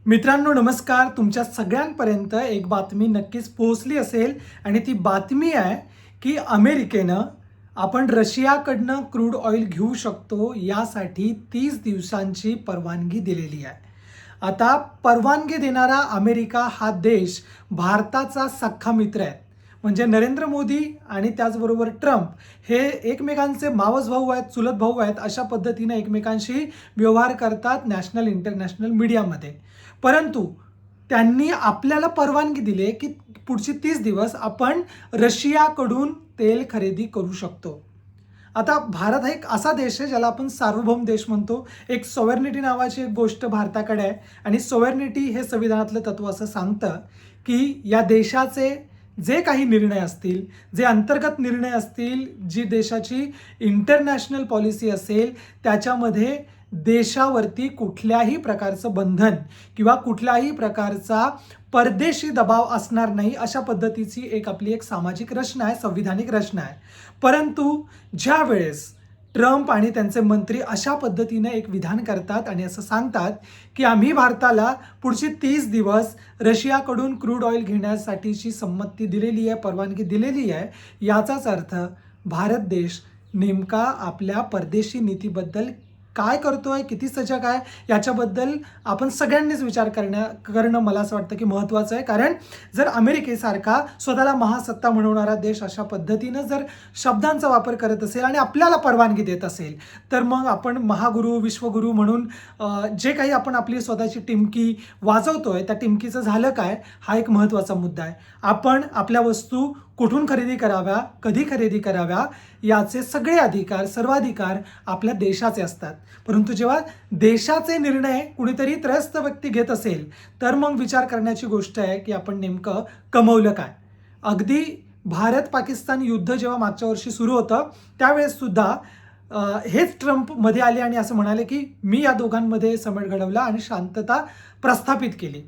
मित्रांनो नमस्कार. तुमच्या सगळ्यांपर्यंत एक बातमी नक्कीच पोहोचली असेल आणि ती बातमी आहे की अमेरिकेनं आपण रशियाकडनं क्रूड ऑइल घेऊ शकतो यासाठी 30 दिवसांची परवानगी दिलेली आहे. आता परवानगी देणारा अमेरिका हा देश भारताचा सख्खा मित्र आहे. म्हणजे नरेंद्र मोदी आणि त्याचबरोबर ट्रम्प हे एकमेकांचे मावस भाऊ आहेत, चुलत भाऊ आहेत, अशा पद्धतीने एकमेकांशी व्यवहार करतात नॅशनल इंटरनॅशनल मीडियामध्ये. परंतु त्यांनी आपल्याला परवानगी दिली की पुढची 30 दिवस आपण रशियाकडून तेल खरेदी करू शकतो. आता भारत हा एक असा देश आहे ज्याला आपण सार्वभौम देश म्हणतो. एक सॉव्हर्निटी नावाची एक गोष्ट भारताकडे आहे आणि सॉव्हर्निटी हे संविधानातलं तत्व असं सांगतं की या देशाचे जे काही निर्णय असतील, जे अंतर्गत निर्णय असतील, जी देशाची इंटरनॅशनल पॉलिसी असेल, त्याच्यामध्ये देशावरती कुठल्याही प्रकारचं बंधन किंवा कुठल्याही प्रकारचा परदेशी दबाव असणार नाही, अशा पद्धतीची आपली एक सामाजिक रचना आहे, संविधानिक रचना आहे. परंतु ज्या वेळेस ट्रम्प आणि त्यांचे मंत्री अशा पद्धतीने एक विधान करतात आणि असं सांगतात की आम्ही भारताला पुढची 30 दिवस रशियाकडून क्रूड ऑइल घेण्यासाठीची संमती दिलेली आहे, परवानगी दिलेली आहे, याचाच अर्थ भारत देश नेमका आपल्या परदेशी नीतीबद्दल काय करतोय, किती सजग आहे, याच्याबद्दल आपण सगळ्यांनीच विचार करणं मला असं वाटतं की महत्त्वाचं आहे. कारण जर अमेरिकेसारखा स्वतःला महासत्ता म्हणवणारा देश अशा पद्धतीनं जर शब्दांचा वापर करत असेल आणि आपल्याला परवानगी देत असेल, तर मग आपण महागुरू, विश्वगुरू म्हणून जे काही आपण आपली स्वतःची टिमकी वाजवतोय, त्या टिमकीचं झालं काय, हा एक महत्त्वाचा मुद्दा आहे. आपण आपल्या वस्तू कुठून खरेदी कराव्या, कधी खरेदी कराव्या, याचे सगळे अधिकार, सर्वाधिकार आपल्या देशाचे असतात. परंतु जेव्हा देशाचे निर्णय कुणीतरी त्रयस्थ व्यक्ती घेत असेल, तर मग विचार करण्याची गोष्ट आहे की आपण नेमकं कमवलं काय. अगदी भारत पाकिस्तान युद्ध जेव्हा मागच्या वर्षी सुरू होतं, त्यावेळेस सुद्धा हेच ट्रम्प मध्ये आले आणि असं म्हणाले की मी या दोघांमध्ये समळ घडवला आणि शांतता प्रस्थापित केली.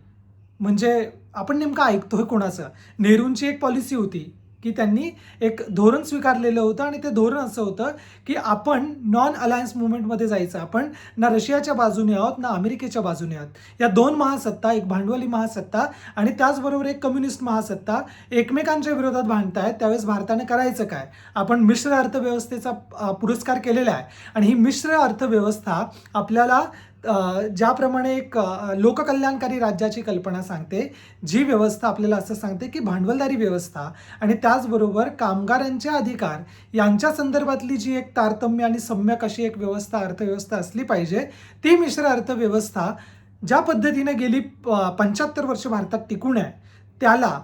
म्हणजे आपण नेमकं ऐकतोय कोणाचं. नेहरूंची एक पॉलिसी होती की त्यांनी एक धोरण स्वीकारलेलं होतं आणि ते धोरण असं होतं की आपण नॉन अलायन्स मुवमेंटमध्ये जायचं. आपण ना रशियाच्या बाजूने आहोत ना अमेरिकेच्या बाजूने आहोत. या दोन महासत्ता, एक भांडवली महासत्ता आणि त्याचबरोबर एक कम्युनिस्ट महासत्ता एकमेकांच्या विरोधात भांडतायत. त्यावेळेस भारताने करायचं काय. आपण मिश्र अर्थव्यवस्थेचा पुरस्कार केलेला आहे आणि ही मिश्र अर्थव्यवस्था आपल्याला ज्याप्रमाणे एक लोककल्याणकारी राज्याची कल्पना सांगते, जी व्यवस्था आपल्याला असं सांगते की भांडवलदारी व्यवस्था आणि त्याचबरोबर कामगारांचे अधिकार यांच्या संदर्भातली जी एक तारतम्य आणि सम्यक अशी एक व्यवस्था, अर्थव्यवस्था असली पाहिजे, ती मिश्र अर्थव्यवस्था ज्या पद्धतीने गेली 75 वर्ष भारतात टिकून आहे, त्याला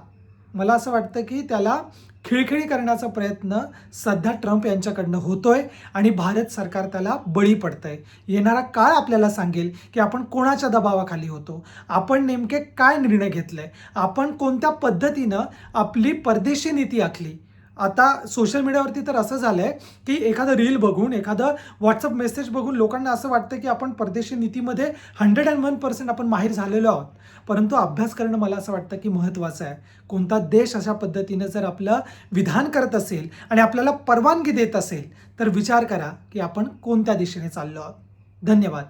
मला असं वाटतं की त्याला खिळखिळी करण्याचा प्रयत्न सध्या ट्रम्प यांच्याकडनं होतोय आणि भारत सरकार त्याला बळी पडतंय. येणारा काळ आपल्याला सांगेल की आपण कोणाच्या दबावाखाली होतो, आपण नेमके काय निर्णय घेतले, आपण कोणत्या पद्धतीनं आपली परदेशी नीती आखली. आता सोशल मीडियावरती तर असं झालं आहे की एखादं रील बघून, एखादं व्हॉट्सअप मेसेज बघून लोकांना असं वाटतं की आपण परदेशी नीतीमध्ये 101% आपण माहीर झालेलो आहोत. परंतु अभ्यास करणं मला असं वाटतं की महत्त्वाचं आहे. कोणता देश अशा पद्धतीनं जर आपलं विधान करत असेल आणि आपल्याला परवानगी देत असेल, तर विचार करा की आपण कोणत्या दिशेने चाललो आहोत. धन्यवाद.